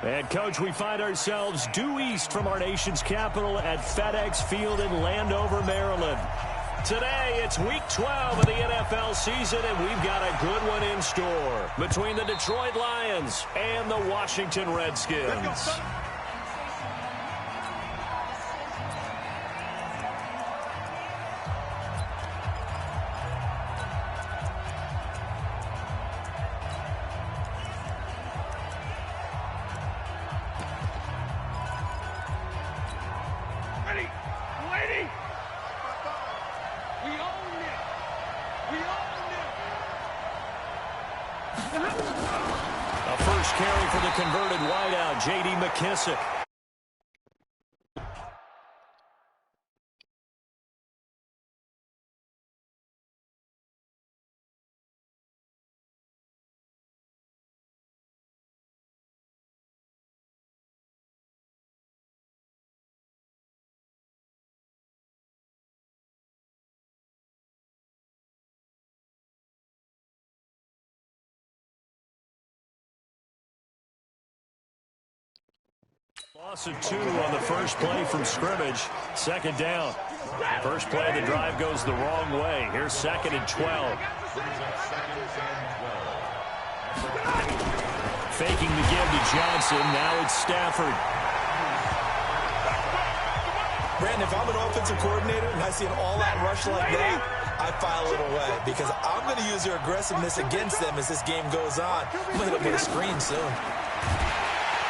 And, Coach, we find ourselves due east from our nation's capital at FedEx Field in Landover, Maryland. Today, it's Week 12 of the NFL season, and we've got a good one in store between the Detroit Lions and the Washington Redskins. A first carry for the converted wideout, J.D. McKissick. Loss of 2 on the first play from scrimmage. Second down. First play of the drive goes the wrong way. Here's 2nd and 12. Faking the give to Johnson. Now it's Stafford. Brandon, if I'm an offensive coordinator and I see an all-out rush like that, I file it away because I'm going to use your aggressiveness against them as this game goes on. I'm going to hit them with a screen soon.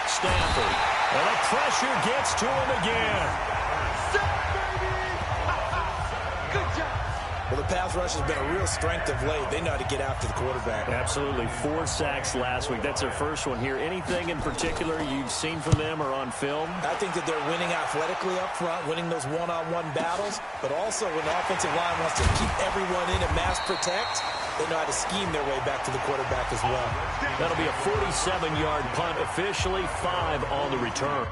Stafford. And the pressure gets to him again. Good job. Well, the pass rush has been a real strength of late. They know how to get after the quarterback. Absolutely. 4 sacks last week. That's their first one here. Anything in particular you've seen from them or on film? I think that they're winning athletically up front, winning those one-on-one battles, but also when the offensive line wants to keep everyone in and mass protect, they know how to scheme their way back to the quarterback as well. That'll be a 47-yard punt, officially 5 on the return.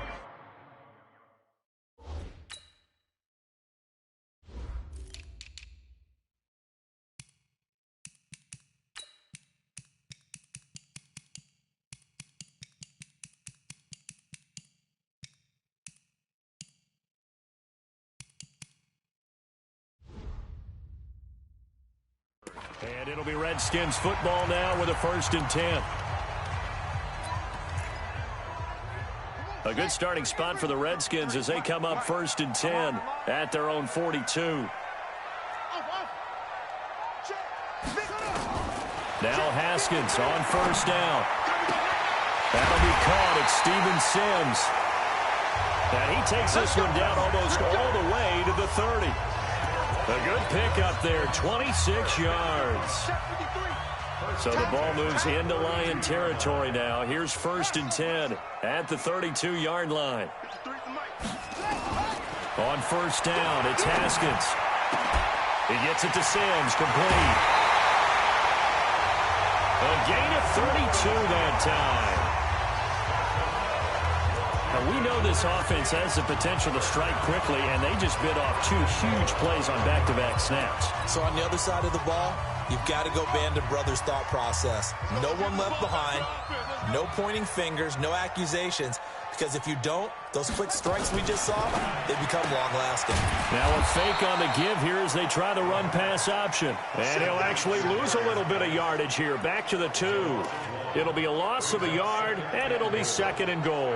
And it'll be Redskins football now with a 1st and 10. A good starting spot for the Redskins as they come up 1st and 10 at their own 42. Now Haskins on 1st down. That'll be caught. It's Steven Sims. And he takes this one down almost all the way to the 30. A good pick up there, 26 yards. So the ball moves into Lion territory now. Here's 1st and 10 at the 32-yard line. On 1st down, it's Haskins. He gets it to Sims, complete. A gain of 32 that time. Now, we know this offense has the potential to strike quickly, and they just bit off 2 huge plays on back-to-back snaps. So on the other side of the ball, you've got to go Band of Brothers thought process. No one left behind, no pointing fingers, no accusations, because if you don't, those quick strikes we just saw, they become long-lasting. Now a fake on the give here as they try the run-pass option. And he'll actually lose a little bit of yardage here, back to the 2. It'll be a loss of a yard, and it'll be 2nd and goal.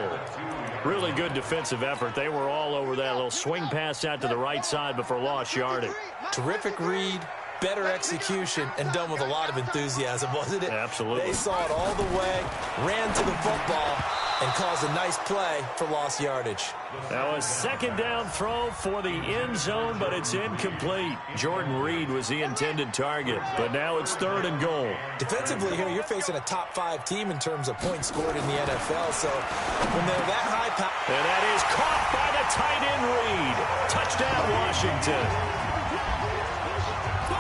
Really good defensive effort. They were all over that little swing pass out to the right side before lost yardage. Terrific read, better execution, and done with a lot of enthusiasm, wasn't it? Absolutely. They saw it all the way, ran to the football, and caused a nice play for lost yardage. Now a 2nd down throw for the end zone, but it's incomplete. Jordan Reed was the intended target, but now it's 3rd and goal. Defensively here, you're facing a top 5 team in terms of points scored in the NFL, so when they're that high power... And that is caught by the tight end Reed. Touchdown, Washington.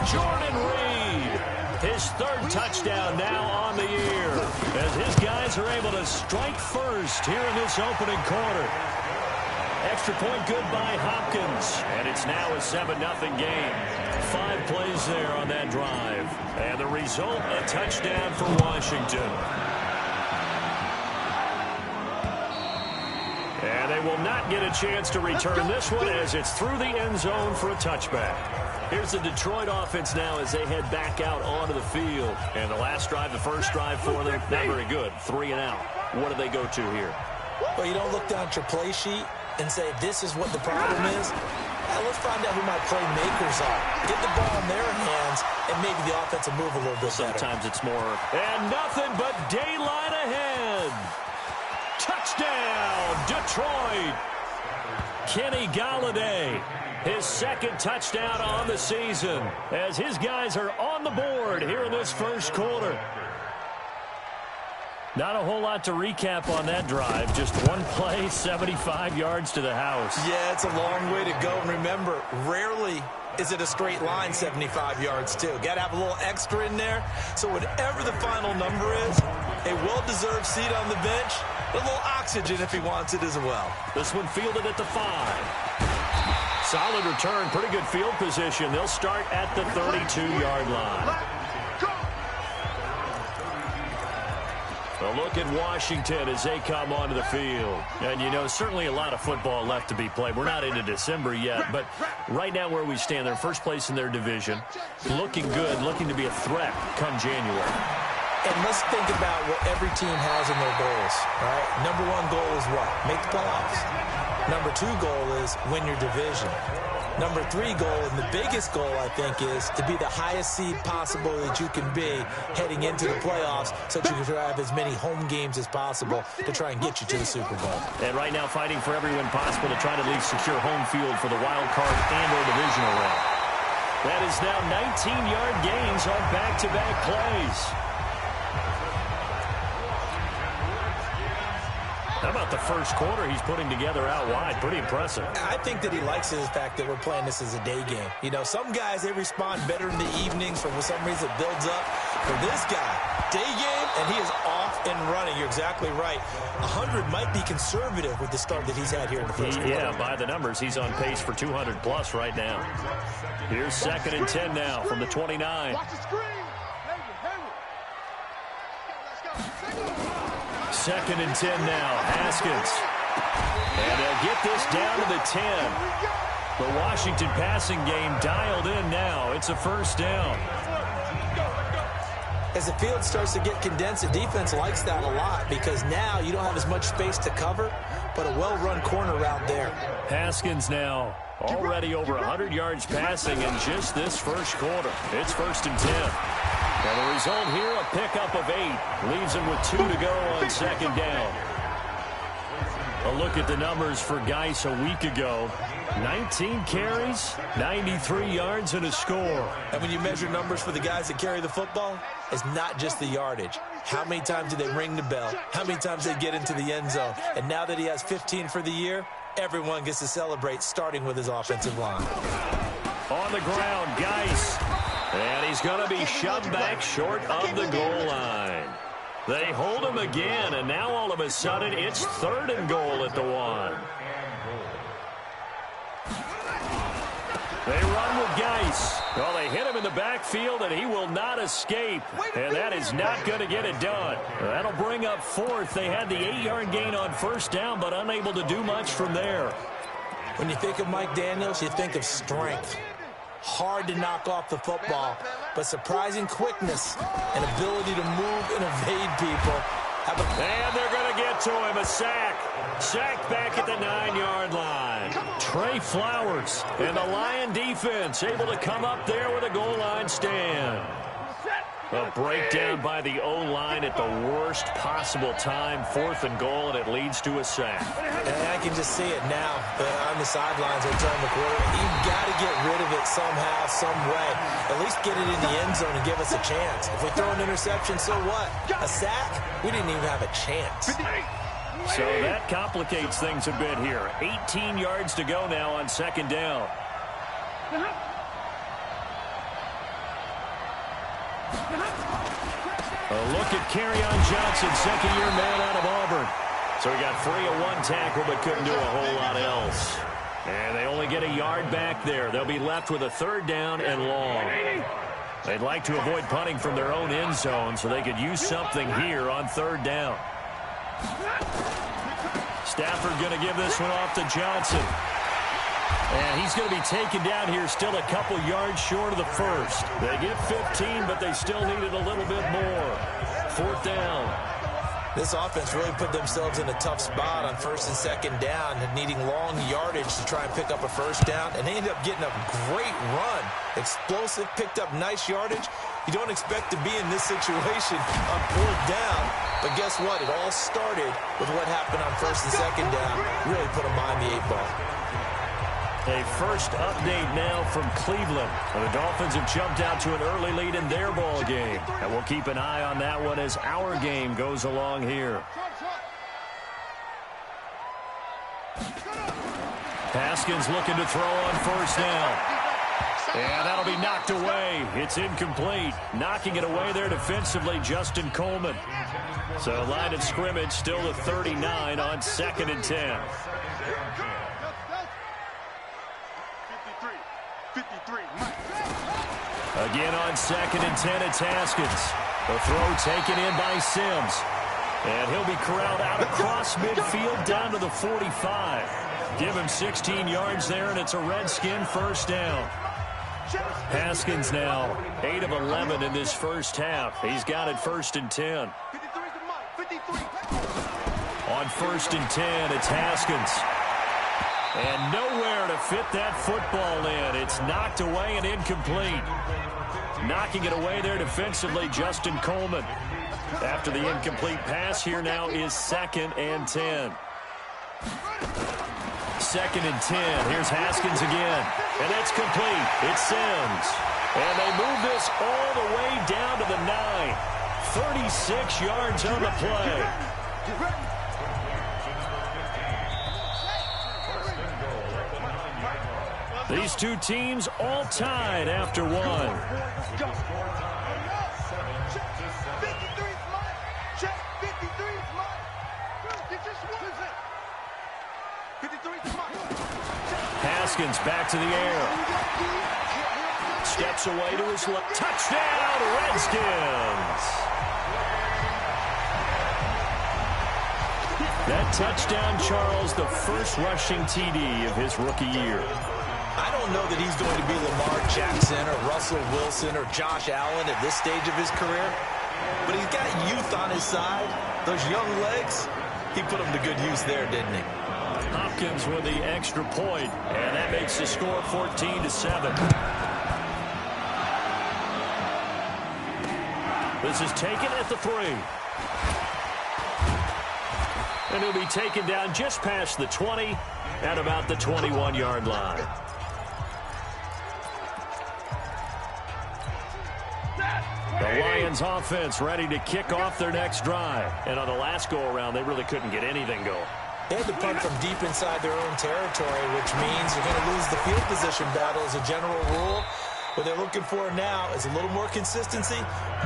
Jordan Reed, his 3rd touchdown now on the year, as his guys are able to strike first here in this opening quarter. Extra point good by Hopkins, and it's now a 7-0 game. 5 plays there on that drive, and the result, a touchdown for Washington. And they will not get a chance to return this one as it's through the end zone for a touchback. Here's the Detroit offense now as they head back out onto the field. And the last drive, the first drive for them, not very good. 3 and out. What do they go to here? Well, you don't look down at your play sheet and say, this is what the problem is. Let's find out who my playmakers are. Get the ball in their hands, and maybe the offense will move a little bit better. Sometimes it's more. And nothing but daylight ahead. Touchdown, Detroit. Kenny Golladay, his second touchdown on the season, as his guys are on the board here in this first quarter. Not a whole lot to recap on that drive. Just one play, 75 yards to the house. Yeah, it's a long way to go. And remember, rarely is it a straight line 75 yards, too. Got to have a little extra in there. So whatever the final number is, a well-deserved seat on the bench, a little oxygen if he wants it as well. This one fielded at the 5. Solid return, pretty good field position. They'll start at the 32-yard line. A look at Washington as they come onto the field. And, you know, certainly a lot of football left to be played. We're not into December yet, but right now where we stand, they're first place in their division. Looking good, looking to be a threat come January. And let's think about what every team has in their goals, all right? Number 1 goal is what? Make the playoffs. Number 2 goal is win your division. Number 3 goal, and the biggest goal, I think, is to be the highest seed possible that you can be heading into the playoffs so that you can have as many home games as possible to try and get you to the Super Bowl. And right now fighting for every win possible to try to at least secure home field for the wild card and or divisional round. That is now 19-yard gains on back-to-back plays. How about the first quarter he's putting together out wide? Pretty impressive. I think that he likes the fact that we're playing this as a day game. You know, some guys, they respond better in the evenings. For some reason, it builds up. For this guy, day game, and he is off and running. You're exactly right. 100 might be conservative with the start that he's had here in the first quarter. Yeah, by the numbers, he's on pace for 200-plus right now. Here's 2nd and 10 now from the 29. Watch the screen. 2nd and 10 now. Haskins. And they'll get this down to the 10. The Washington passing game dialed in now. It's a first down. As the field starts to get condensed, the defense likes that a lot because now you don't have as much space to cover, but a well-run corner route there. Haskins now already over 100 yards passing in just this first quarter. It's 1st and 10. And the result here, a pickup of 8. Leaves him with 2 to go on 2nd down. A look at the numbers for Geis a week ago. 19 carries, 93 yards, and a score. And when you measure numbers for the guys that carry the football, it's not just the yardage. How many times do they ring the bell? How many times they get into the end zone? And now that he has 15 for the year, everyone gets to celebrate, starting with his offensive line. On the ground, Geis. And he's going to be shoved back short of the goal line. They hold him again, and now all of a sudden it's 3rd and goal at the 1. They run with Geis. Well, they hit him in the backfield, and he will not escape. And that is not going to get it done. That'll bring up 4th. They had the 8-yard gain on 1st down, but unable to do much from there. When you think of Mike Daniels, you think of strength. Hard to knock off the football, but surprising quickness and ability to move and evade people. And they're going to get to him, a sack. Sacked back at the 9-yard line. Trey Flowers and the Lion defense able to come up there with a goal line stand. A breakdown by the O-line at the worst possible time. 4th and goal, and it leads to a sack. And I can just see it now on the sidelines. They're telling the quarterback, you've got to get rid of it somehow, some way. At least get it in the end zone and give us a chance. If we throw an interception, so what? A sack? We didn't even have a chance. So that complicates things a bit here. 18 yards to go now on 2nd down. A look at Kerryon Johnson, 2nd-year man out of Auburn. So he got free of 1 tackle but couldn't do a whole lot else. And they only get a yard back there. They'll be left with a 3rd down and long. They'd like to avoid punting from their own end zone so they could use something here on 3rd down. Stafford going to give this one off to Johnson. And he's going to be taken down here still a couple yards short of the first. They get 15, but they still needed a little bit more. 4th down. This offense really put themselves in a tough spot on 1st and 2nd down, and needing long yardage to try and pick up a 1st down, and they ended up getting a great run. Explosive, picked up nice yardage. You don't expect to be in this situation on 4th down, but guess what? It all started with what happened on 1st and 2nd down. Really put them behind the 8 ball. A first update now from Cleveland. The Dolphins have jumped out to an early lead in their ball game. And we'll keep an eye on that one as our game goes along here. Haskins looking to throw on 1st down. And that'll be knocked away. It's incomplete. Knocking it away there defensively, Justin Coleman. So line of scrimmage still the 39 on 2nd and 10. Again on 2nd and 10, it's Haskins. The throw taken in by Sims. And he'll be corralled out across midfield down to the 45. Give him 16 yards there, and it's a Redskin 1st down. Haskins now 8 of 11 in this first half. He's got it 1st and 10. On 1st and 10, it's Haskins. And nowhere to fit that football in. It's knocked away and incomplete. Knocking it away there defensively, Justin Coleman. After the incomplete pass, here now is 2nd and 10. 2nd and 10. Here's Haskins again. And that's complete. It's Sims. And they move this all the way down to the 9. 36 yards on the play. These two teams all tied after one. Haskins back to the air. Steps away to his left. Touchdown, Redskins. That touchdown, Charles, the first rushing TD of his rookie year. I don't know that he's going to be Lamar Jackson or Russell Wilson or Josh Allen at this stage of his career, but he's got youth on his side. Those young legs, he put them to good use there, didn't he? Hopkins with the extra point, and that makes the score 14-7. This is taken at the 3. And he'll be taken down just past the 20 at about the 21-yard line. The Lions offense ready to kick off their next drive. And on the last go-around, they really couldn't get anything going. They had to punt from deep inside their own territory, which means you're going to lose the field position battle as a general rule. What they're looking for now is a little more consistency,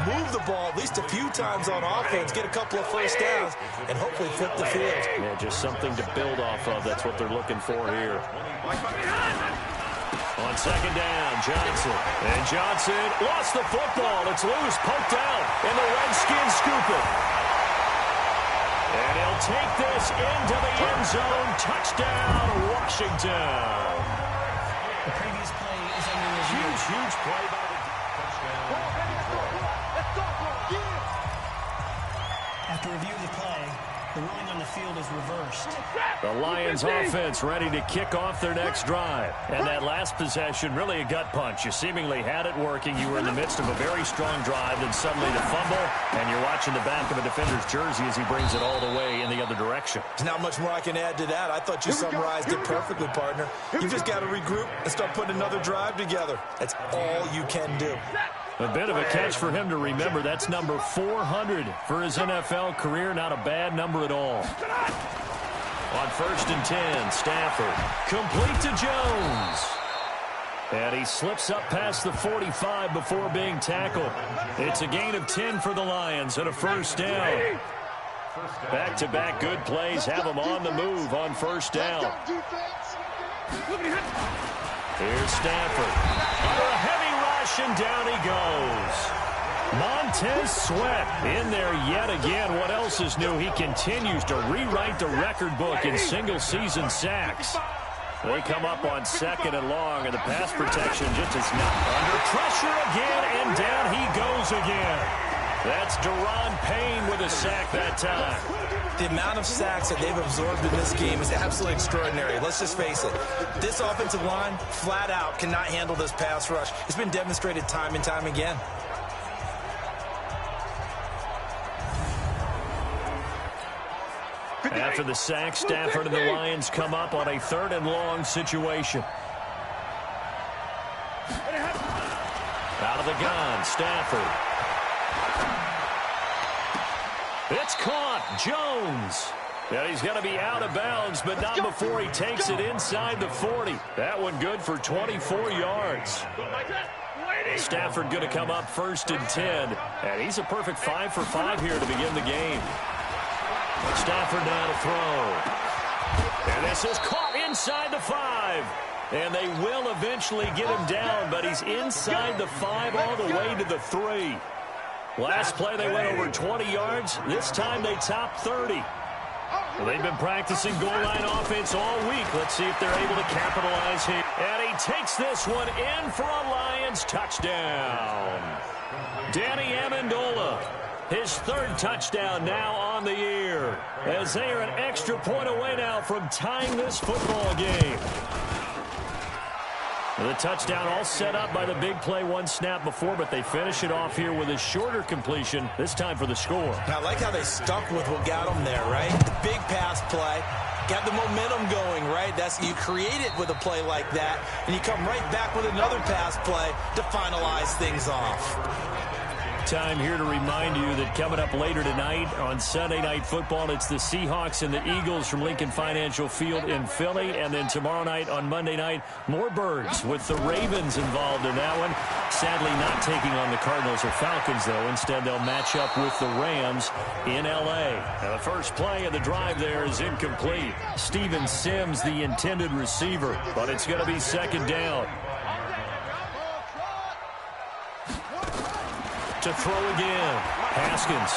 move the ball at least a few times on offense, get a couple of 1st downs, and hopefully flip the field. Yeah, just something to build off of. That's what they're looking for here. On 2nd down, Johnson. And Johnson lost the football. It's loose, poked out, and the Redskins scoop it. And he'll take this into the end zone. Touchdown, Washington. The previous play is under review. Huge play by the touchdown. After review of the play, the ruling on the field is reversed. The Lions offense ready to kick off their next drive. And that last possession, really a gut punch. You seemingly had it working. You were in the midst of a very strong drive, then suddenly the fumble, and you're watching the back of a defender's jersey as he brings it all the way in the other direction. There's not much more I can add to that. I thought you summarized it perfectly, partner. You just got to regroup and start putting another drive together. That's all you can do. A bit of a catch for him to remember. That's number 400 for his NFL career. Not a bad number at all. On 1st and 10, Stafford. Complete to Jones. And he slips up past the 45 before being tackled. It's a gain of 10 for the Lions and a 1st down. Back-to-back good plays have them on the move on 1st down. Here's Stafford. Under a heavy rush, and down he goes. Montez Sweat in there yet again. What else is new? He continues to rewrite the record book in single-season sacks. They come up on 2nd and long, and the pass protection just is not under pressure again, and down he goes again. That's Deron Payne with a sack that time. The amount of sacks that they've absorbed in this game is absolutely extraordinary. Let's just face it. This offensive line, flat out, cannot handle this pass rush. It's been demonstrated time and time again. After the sack, Stafford and the Lions come up on a 3rd and long situation. Out of the gun, Stafford. It's caught. Jones. And he's going to be out of bounds, but not before he takes it inside the 40. That one good for 24 yards. Stafford going to come up 1st and 10. And he's a perfect 5 for 5 here to begin the game. Stafford now to throw. And this is caught inside the 5. And they will eventually get him down, but he's inside the 5 all the way to the 3. Last play they went over 20 yards. This time they topped 30. Well, they've been practicing goal line offense all week. Let's see if they're able to capitalize here. And he takes this one in for a Lions touchdown. Danny Amendola, his 3rd touchdown now on the year, as they are an extra point away now from tying this football game. The touchdown all set up by the big play 1 snap before, but they finish it off here with a shorter completion, this time for the score. I like how they stuck with what got them there, right? The big pass play, got the momentum going, right? You create it with a play like that, and you come right back with another pass play to finalize things off. Time here to remind you that coming up later tonight on Sunday Night Football, it's the Seahawks and the Eagles from Lincoln Financial Field in Philly. And then tomorrow night on Monday night, more Birds with the Ravens involved in that one. Sadly not taking on the Cardinals or Falcons, though. Instead, they'll match up with the Rams in L.A. Now, the first play of the drive there is incomplete. Steven Sims, the intended receiver, but it's going to be 2nd down. To throw again. Haskins.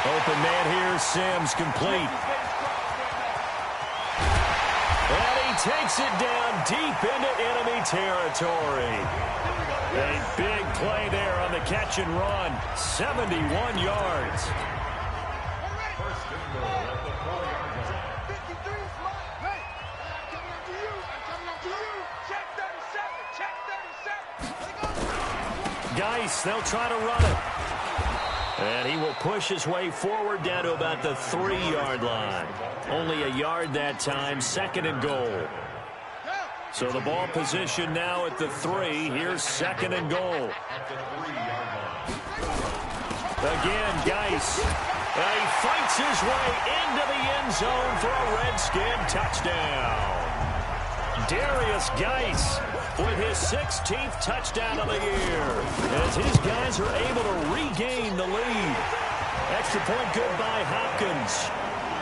Open man here. Sims complete. And he takes it down deep into enemy territory. A big play there on the catch and run. 71 yards. Geis, they'll try to run it. And he will push his way forward down to about the 3-yard line. Only a yard that time, 2nd and goal. So the ball position now at the 3. Here's 2nd and goal. Again, Geis. And he fights his way into the end zone for a Redskin touchdown. Darius Geis with his 16th touchdown of the year, as his guys are able to regain the lead. Extra point good by Hopkins.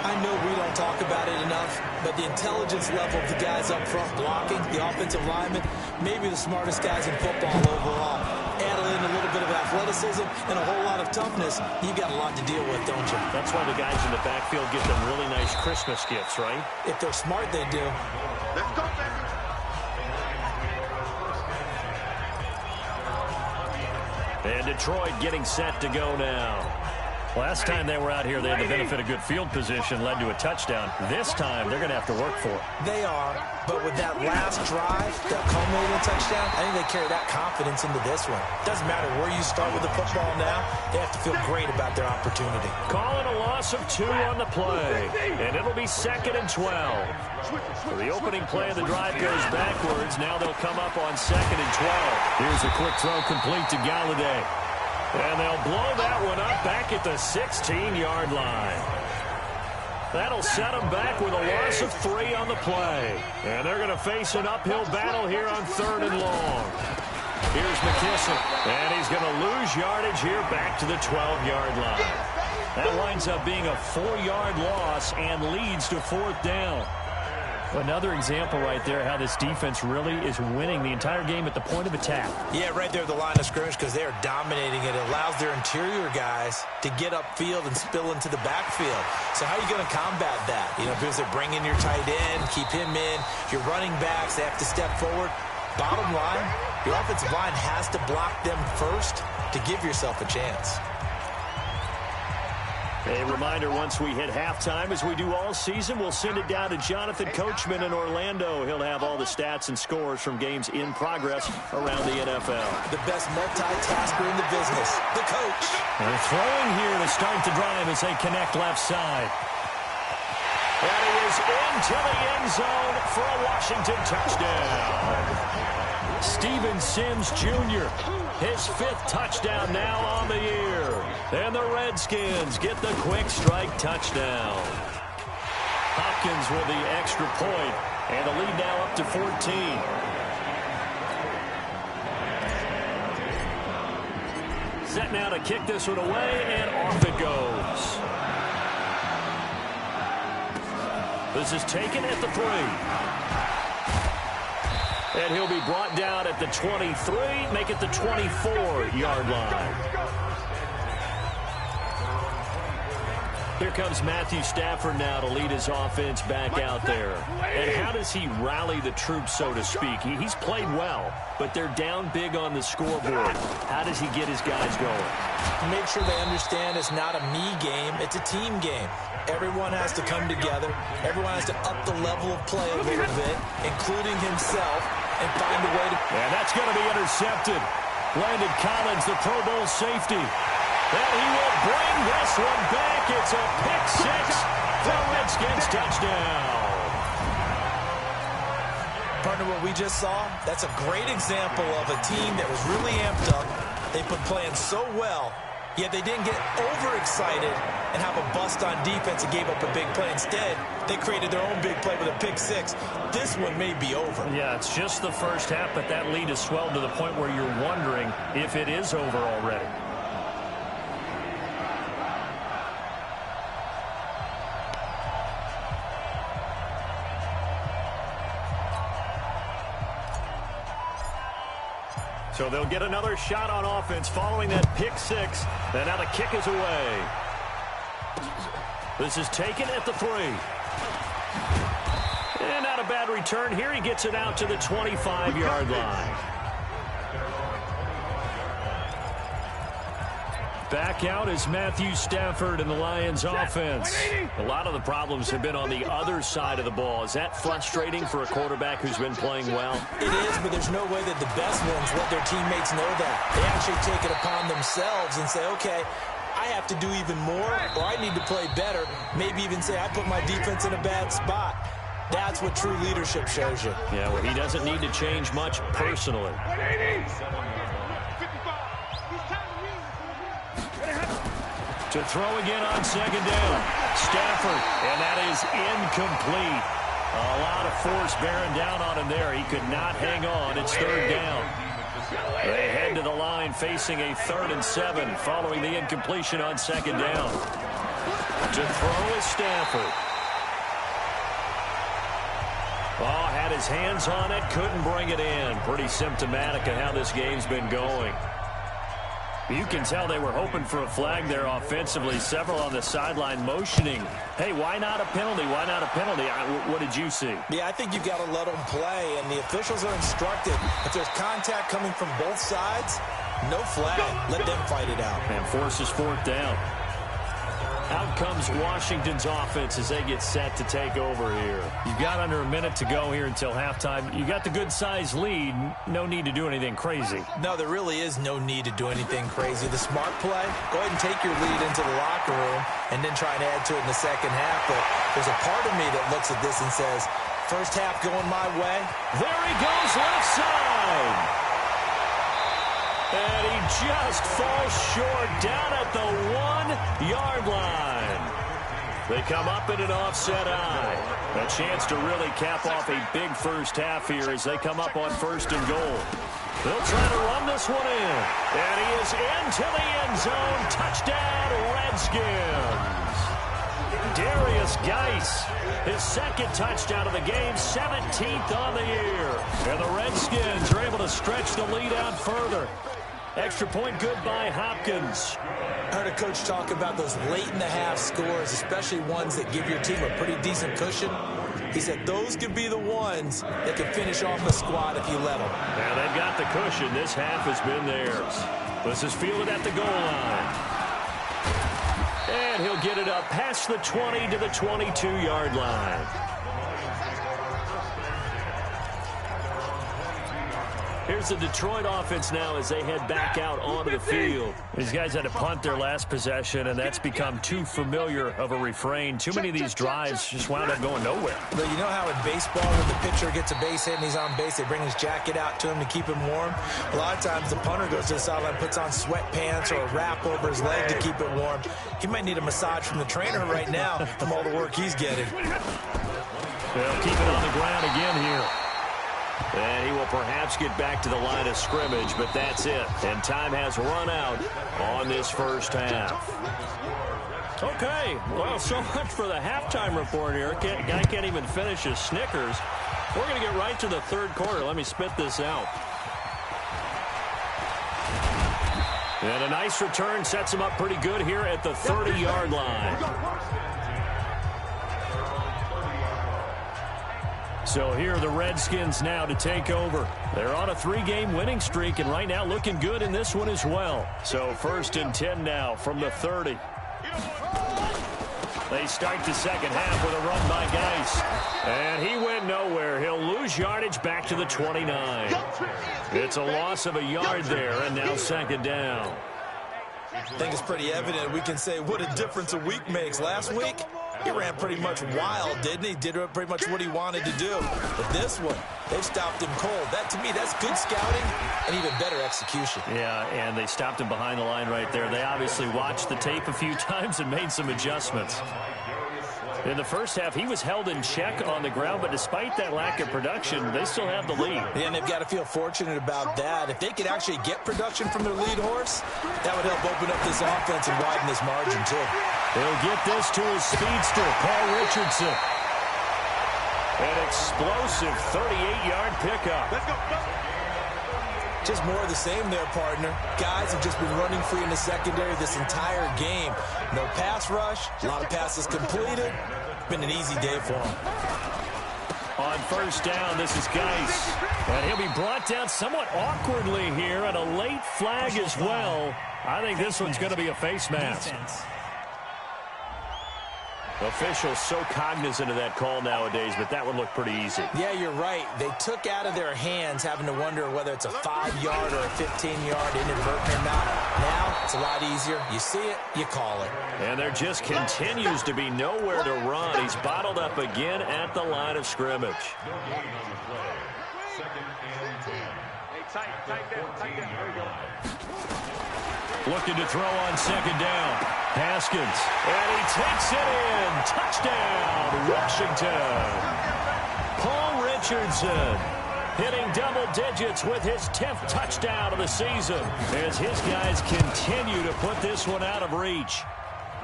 I know we don't talk about it enough, but the intelligence level of the guys up front blocking, the offensive linemen, maybe the smartest guys in football overall. Add in a little bit of athleticism and a whole lot of toughness, you've got a lot to deal with, don't you? That's why the guys in the backfield get them really nice Christmas gifts, right? If they're smart, they do. Let's go, baby. And Detroit getting set to go now. Last time they were out here, they had the benefit of good field position, led to a touchdown. This time, they're going to have to work for it. They are, but with that last drive, that culminating touchdown, I think they carry that confidence into this one. Doesn't matter where you start with the football now, they have to feel great about their opportunity. Calling a loss of 2 on the play, and it'll be 2nd and 12. So the opening play of the drive goes backwards. Now they'll come up on 2nd and 12. Here's a quick throw complete to Galladay. And they'll blow that one up back at the 16-yard line. That'll set them back with a loss of 3 on the play. And they're going to face an uphill battle here on 3rd and long. Here's McKissick. And he's going to lose yardage here back to the 12-yard line. That winds up being a 4-yard loss and leads to 4th down. Another example right there how this defense really is winning the entire game at the point of attack. Yeah, right there at the line of scrimmage because they are dominating it. It allows their interior guys to get upfield and spill into the backfield. So how are you going to combat that? You know, because they're bringing your tight end, keep him in. Your running backs, they have to step forward. Bottom line, your offensive line has to block them first to give yourself a chance. A reminder, once we hit halftime, as we do all season, we'll send it down to Jonathan Coachman in Orlando. He'll have all the stats and scores from games in progress around the NFL. The best multitasker in the business, the coach. They're throwing here to start the drive as they connect left side. And he is into the end zone for a Washington touchdown. Steven Sims Jr., his 5th touchdown now on the year. And the Redskins get the quick strike touchdown. Hopkins with the extra point, and the lead now up to 14. Set now to kick this one away, and off it goes. This is taken at the 3. And he'll be brought down at the 23, make it the 24-yard line. Here comes Matthew Stafford now to lead his offense back out there. And how does he rally the troops, so to speak? He's played well, but they're down big on the scoreboard. How does he get his guys going? Make sure they understand it's not a me game, it's a team game. Everyone has to come together. Everyone has to up the level of play a little bit, including himself, and find a way to... And that's going to be intercepted. Landon Collins, the Pro Bowl safety. And he will bring this one back. It's a pick 6 for Redskins touchdown. Partner, what we just saw, that's a great example of a team that was really amped up. They've been playing so well, yet they didn't get overexcited and have a bust on defense and gave up a big play. Instead, they created their own big play with a pick 6. This one may be over. Yeah, it's just the first half, but that lead has swelled to the point where you're wondering if it is over already. So they'll get another shot on offense following that pick 6. And now the kick is away. This is taken at the 3. And not a bad return here. He gets it out to the 25-yard line. Back out is Matthew Stafford and the Lions offense. A lot of the problems have been on the other side of the ball. Is that frustrating for a quarterback who's been playing well? It is, but there's no way that the best ones let their teammates know that. They actually take it upon themselves and say, okay, I have to do even more, or I need to play better. Maybe even say, I put my defense in a bad spot. That's what true leadership shows you. Yeah, well, he doesn't need to change much personally. To throw again on second down. Stafford, and that is incomplete. A lot of force bearing down on him there. He could not hang on. It's 3rd down. They head to the line facing a 3rd and 7 following the incompletion on second down. To throw is Stafford. Oh, had his hands on it, couldn't bring it in. Pretty symptomatic of how this game's been going. You can tell they were hoping for a flag there offensively. Several on the sideline motioning. Hey, why not a penalty? Why not a penalty? What did you see? Yeah, I think you've got to let them play, and the officials are instructed. If there's contact coming from both sides, no flag. Let them fight it out. And forces 4th down. Out comes Washington's offense as they get set to take over here. You've got under a minute to go here until halftime. You got the good-sized lead. No need to do anything crazy. No, there really is no need to do anything crazy. The smart play, go ahead and take your lead into the locker room and then try and add to it in the second half. But there's a part of me that looks at this and says, first half going my way. There he goes left side. And he just falls short down at the 1-yard line. They come up in an offset eye. A chance to really cap off a big first half here as they come up on 1st and goal. They'll try to run this one in. And he is into the end zone. Touchdown, Redskins. Darius Geis, his second touchdown of the game, 17th on the year. And the Redskins are able to stretch the lead out further. Extra point good by Hopkins. I heard a coach talk about those late-in-the-half scores, especially ones that give your team a pretty decent cushion. He said those could be the ones that can finish off the squad if you let them. Now they've got the cushion. This half has been theirs. This is fielded at the goal line. And he'll get it up past the 20 to the 22-yard line. Here's the Detroit offense now as they head back out onto the field. These guys had to punt their last possession, and that's become too familiar of a refrain. Too many of these drives just wound up going nowhere. But you know how in baseball, when the pitcher gets a base hit and he's on base, they bring his jacket out to him to keep him warm? A lot of times the punter goes to the sideline, puts on sweatpants or a wrap over his leg to keep it warm. He might need a massage from the trainer right now from all the work he's getting. They'll keep it on the ground again here. And he will perhaps get back to the line of scrimmage, but that's it. And time has run out on this first half. Okay, well, so much for the halftime report here. Guy can't even finish his Snickers. We're going to get right to the third quarter. Let me spit this out. And a nice return sets him up pretty good here at the 30-yard line. So here are the Redskins now to take over. They're on a 3-game winning streak, and right now looking good in this one as well. So 1st and 10 now from the 30. They start the second half with a run by Geis. And he went nowhere. He'll lose yardage back to the 29. It's a loss of a yard there, and now 2nd down. I think it's pretty evident. We can say what a difference a week makes. Last week, he ran pretty much wild, didn't he? Did pretty much what he wanted to do. But this one, they've stopped him cold. That, to me, that's good scouting and even better execution. Yeah, and they stopped him behind the line right there. They obviously watched the tape a few times and made some adjustments. In the first half, he was held in check on the ground, but despite that lack of production, they still have the lead. Yeah, and they've got to feel fortunate about that. If they could actually get production from their lead horse, that would help open up this offense and widen this margin, too. He'll get this to his speedster, Paul Richardson. An explosive 38-yard pickup. Let's go. Just more of the same there, partner. Guys have just been running free in the secondary this entire game. No pass rush, a lot of passes completed. Been an easy day for him. On 1st down, this is Geis. And he'll be brought down somewhat awkwardly here, and a late flag as well. I think this one's going to be a face mask. Officials so cognizant of that call nowadays, but that would look pretty easy. Yeah, you're right. They took out of their hands having to wonder whether it's a 5-yard or a 15-yard inadvertent or not. Now, it's a lot easier. You see it, you call it. And there just continues to be nowhere to run. He's bottled up again at the line of scrimmage. Looking to throw on 2nd down. Haskins. And he takes it in. Touchdown, Washington. Paul Richardson hitting double digits with his 10th touchdown of the season as his guys continue to put this one out of reach.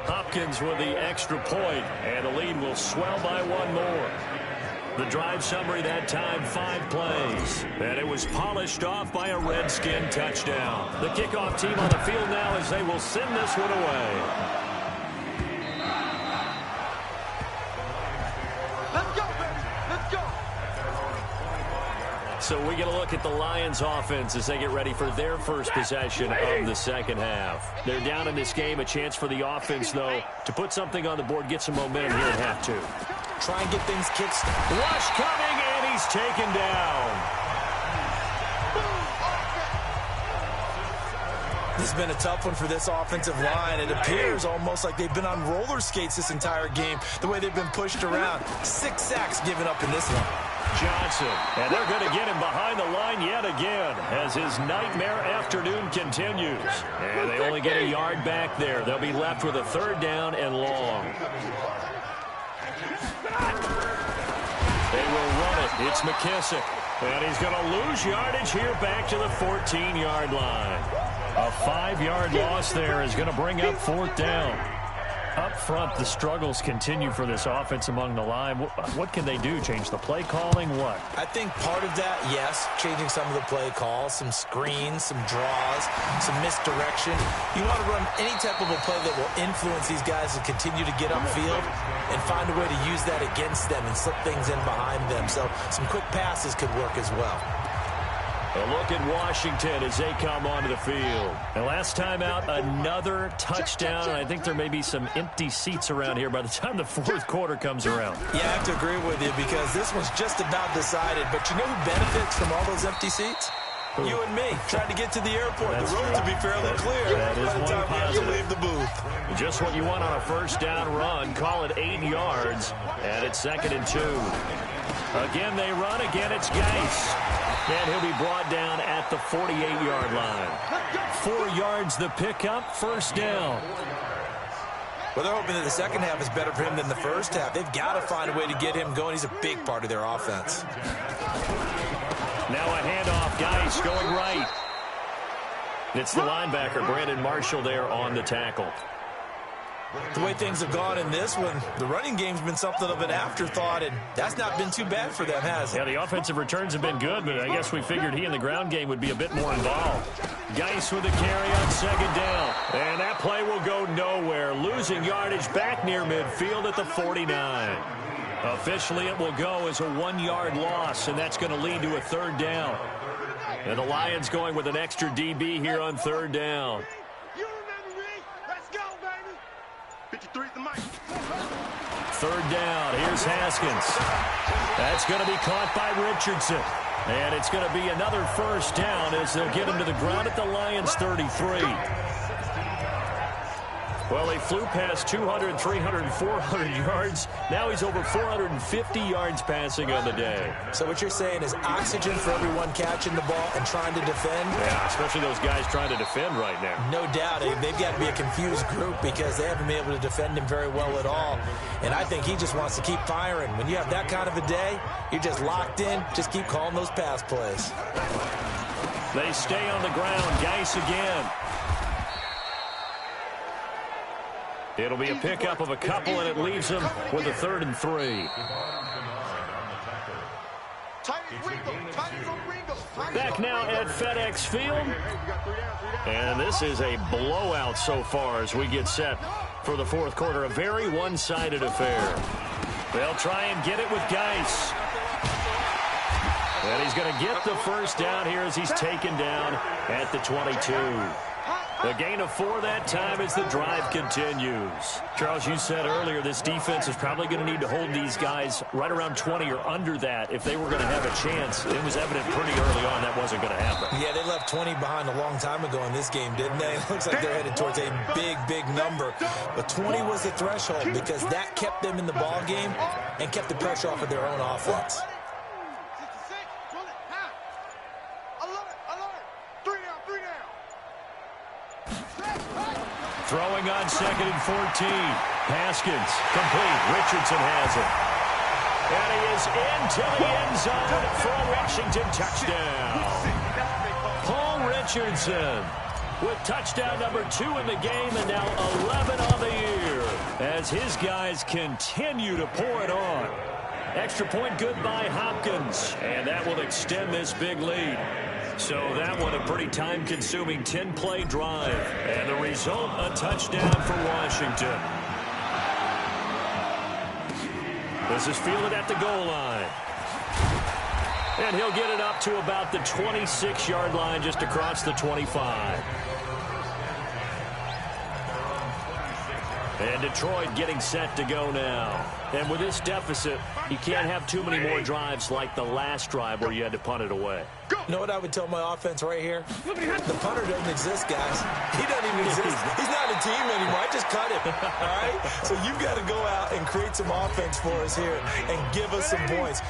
Hopkins with the extra point, and the lead will swell by one more. The drive summary that time, 5 plays. And it was polished off by a Redskin touchdown. The kickoff team on the field now as they will send this one away. Let's go, baby. Let's go. So we get a look at the Lions offense as they get ready for their first possession of the second half. They're down in this game. A chance for the offense, though, to put something on the board, get some momentum here at half 2. Try and get things kick-started. Rush coming, and he's taken down. This has been a tough one for this offensive line. It appears almost like they've been on roller skates this entire game, the way they've been pushed around. 6 sacks given up in this one. Johnson, and they're going to get him behind the line yet again as his nightmare afternoon continues. And they only get a yard back there. They'll be left with a 3rd down and long. They will run it. It's McKissick. And he's going to lose yardage here back to the 14-yard line. A 5-yard loss there is going to bring up 4th down. Up front, the struggles continue for this offense among the line. What can they do? Change the play calling? What? I think part of that, yes, changing some of the play calls, some screens, some draws, some misdirection. You want to run any type of a play that will influence these guys to continue to get upfield and find a way to use that against them and slip things in behind them. So some quick passes could work as well. A look at Washington as they come onto the field. And last time out, another touchdown. And I think there may be some empty seats around here by the time the fourth quarter comes around. Yeah, I have to agree with you because this one's just about decided. But you know who benefits from all those empty seats? You and me, trying to get to the airport. That's the road to be fairly clear by the time we have to leave the booth. Just what you want on a first down run. Call it 8 yards. And it's 2nd and 2. Again, they run. Again, it's Geis. And he'll be brought down at the 48-yard line. 4 yards the pickup, first down. Well, they're hoping that the second half is better for him than the first half. They've got to find a way to get him going. He's a big part of their offense. Now a handoff, Geis going right. It's the linebacker, Brandon Marshall, there on the tackle. The way things have gone in this one, the running game's been something of an afterthought, and that's not been too bad for them, has it? Yeah, the offensive returns have been good, but I guess we figured he in the ground game would be a bit more involved. Geis with a carry on second down. And that play will go nowhere. Losing yardage back near midfield at the 49. Officially, it will go as a 1-yard loss, and that's going to lead to a third down. And the Lions going with an extra DB here on third down. Third down. Here's Haskins. That's going to be caught by Richardson. And it's going to be another first down as they'll get him to the ground at the Lions' 33. Well, he flew past 200, 300, 400 yards. Now he's over 450 yards passing on the day. So what you're saying is oxygen for everyone catching the ball and trying to defend? Yeah, especially those guys trying to defend right now. No doubt. They've got to be a confused group because they haven't been able to defend him very well at all. And I think he just wants to keep firing. When you have that kind of a day, you're just locked in. Just keep calling those pass plays. They stay on the ground. Geis again. It'll be a pickup of a couple, and it leaves him with a 3rd and 3. Back now at FedEx Field. And this is a blowout so far as we get set for the fourth quarter. A very one-sided affair. They'll try and get it with Geis. And he's going to get the first down here as he's taken down at the 22. A gain of 4 that time as the drive continues. Charles, you said earlier this defense is probably going to need to hold these guys right around 20 or under that if they were going to have a chance. It was evident pretty early on that wasn't going to happen. Yeah, they left 20 behind a long time ago in this game, didn't they? It looks like they're headed towards a big, big number. But 20 was the threshold because that kept them in the ball game and kept the pressure off of their own offense. Throwing on 2nd and 14. Haskins, complete. Richardson has it. And he is into the end zone for a Washington touchdown. Paul Richardson with touchdown number 2 in the game and now 11 on the year as his guys continue to pour it on. Extra point good by Hopkins, and that will extend this big lead. So that one a pretty time-consuming 10-play drive. And the result, a touchdown for Washington. This is fielded at the goal line. And he'll get it up to about the 26-yard line just across the 25. And Detroit getting set to go now. And with this deficit, you can't have too many more drives like the last drive where you had to punt it away. You know what I would tell my offense right here? The punter doesn't exist, guys. He doesn't even exist. He's not a team anymore. I just cut him, all right? So you've got to go out and create some offense for us here and give us some points.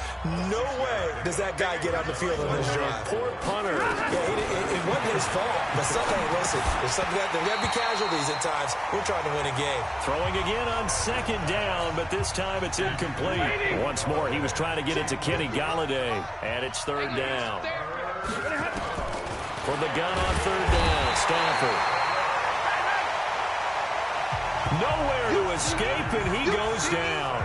No way does that guy get on the field on this drive. Poor punter. Yeah, it wasn't his fault. But something, listen, there's got to be casualties at times. We're trying to win a game. Throwing again on 2nd down, but this time it's incomplete. Once more, he was trying to get it to Kenny Golladay, and it's 3rd down. From the gun on 3rd down, Stafford. Nowhere to escape, and he goes down.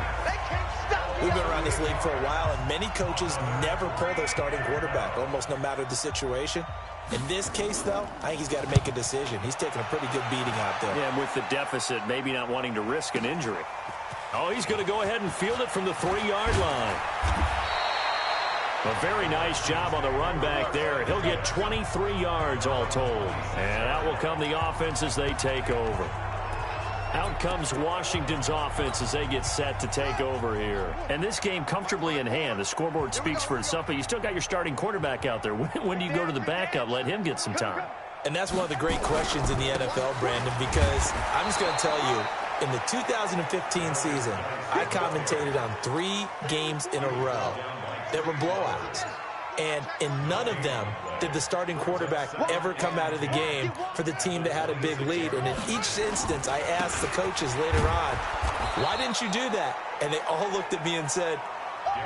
We've been around this league for a while, and many coaches never pull their starting quarterback, almost no matter the situation. In this case, though, I think he's got to make a decision. He's taking a pretty good beating out there. Yeah, and with the deficit, maybe not wanting to risk an injury. Oh, he's going to go ahead and field it from the 3-yard line. A very nice job on the run back there. He'll get 23 yards all told. And out will come the offense as they take over. Out comes Washington's offense as they get set to take over here. And this game comfortably in hand. The scoreboard speaks for itself, but you still got your starting quarterback out there. When do you go to the backup? Let him get some time. And that's one of the great questions in the NFL, Brandon, because I'm just going to tell you, in the 2015 season, I commentated on 3 games in a row that were blowouts. And in none of them did the starting quarterback ever come out of the game for the team that had a big lead. And in each instance, I asked the coaches later on, why didn't you do that? And they all looked at me and said,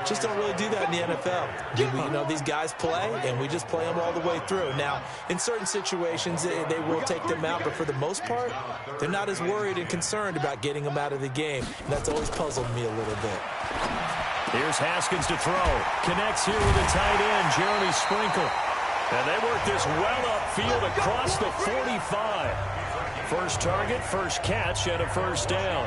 just don't really do that in the NFL. You know, these guys play, and we just play them all the way through. Now, in certain situations, they will take them out, but for the most part, they're not as worried and concerned about getting them out of the game. And that's always puzzled me a little bit. Here's Haskins to throw. Connects here with a tight end, Jeremy Sprinkle. And they work this well upfield across the 45. First target, first catch, and a first down.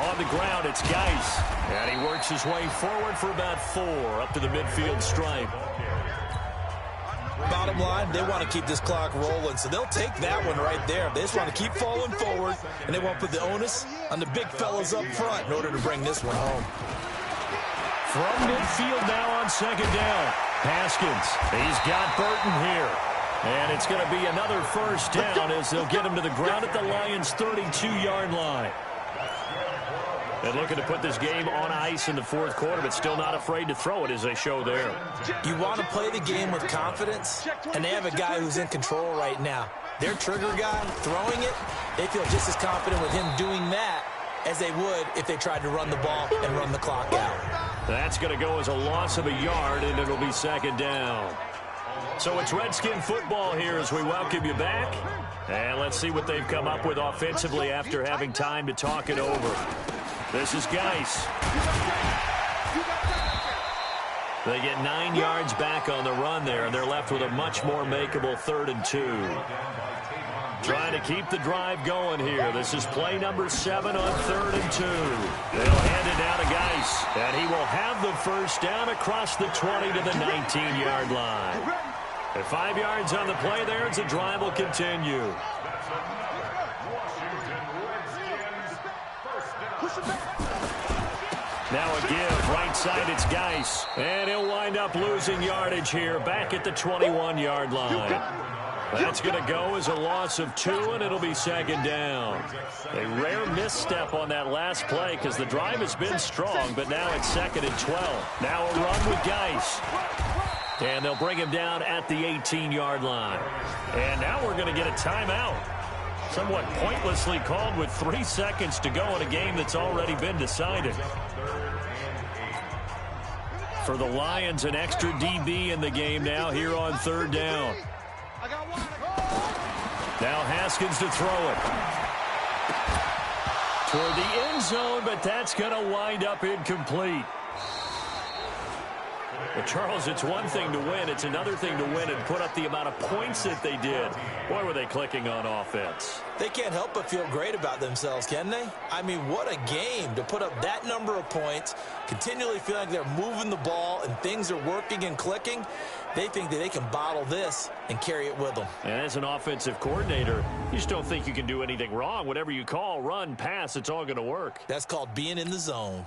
On the ground, it's Geis. And he works his way forward for about 4 up to the midfield stripe. Bottom line, they want to keep this clock rolling, so they'll take that one right there. They just want to keep falling forward, and they won't put the onus on the big fellas up front in order to bring this one home. From midfield now on second down. Haskins, he's got Burton here. And it's going to be another first down as they'll get him to the ground at the Lions' 32-yard line. And looking to put this game on ice in the fourth quarter, but still not afraid to throw it as they show there. You want to play the game with confidence, and they have a guy who's in control right now. Their trigger guy throwing it, they feel just as confident with him doing that as they would if they tried to run the ball and run the clock out. That's going to go as a loss of a yard, and it'll be second down. So it's Redskin football here as we welcome you back. And let's see what they've come up with offensively after having time to talk it over. This is Geis. They get 9 yards back on the run there, and they're left with a much more makeable 3rd and 2. Trying to keep the drive going here. This is play number 7 on 3rd and 2. They'll hand it down to Geis, and he will have the first down across the 20 to the 19-yard line. At 5 yards on the play there, as the drive will continue. Now a give, right side, it's Geis. And he'll wind up losing yardage here, back at the 21-yard line. That's going to go as a loss of 2, and it'll be second down. A rare misstep on that last play because the drive has been strong, but now it's 2nd and 12. Now a run with Geis. And they'll bring him down at the 18-yard line. And now we're going to get a timeout. Somewhat pointlessly called with 3 seconds to go in a game that's already been decided. For the Lions, an extra DB in the game now here on 3rd down. Now Haskins to throw it. Toward the end zone, but that's going to wind up incomplete. Well, Charles, it's one thing to win. It's another thing to win and put up the amount of points that they did. Boy, were they clicking on offense. They can't help but feel great about themselves, can they? I mean, what a game to put up that number of points, continually feeling like they're moving the ball and things are working and clicking. They think that they can bottle this and carry it with them. And as an offensive coordinator, you just don't think you can do anything wrong. Whatever you call, run, pass, it's all going to work. That's called being in the zone.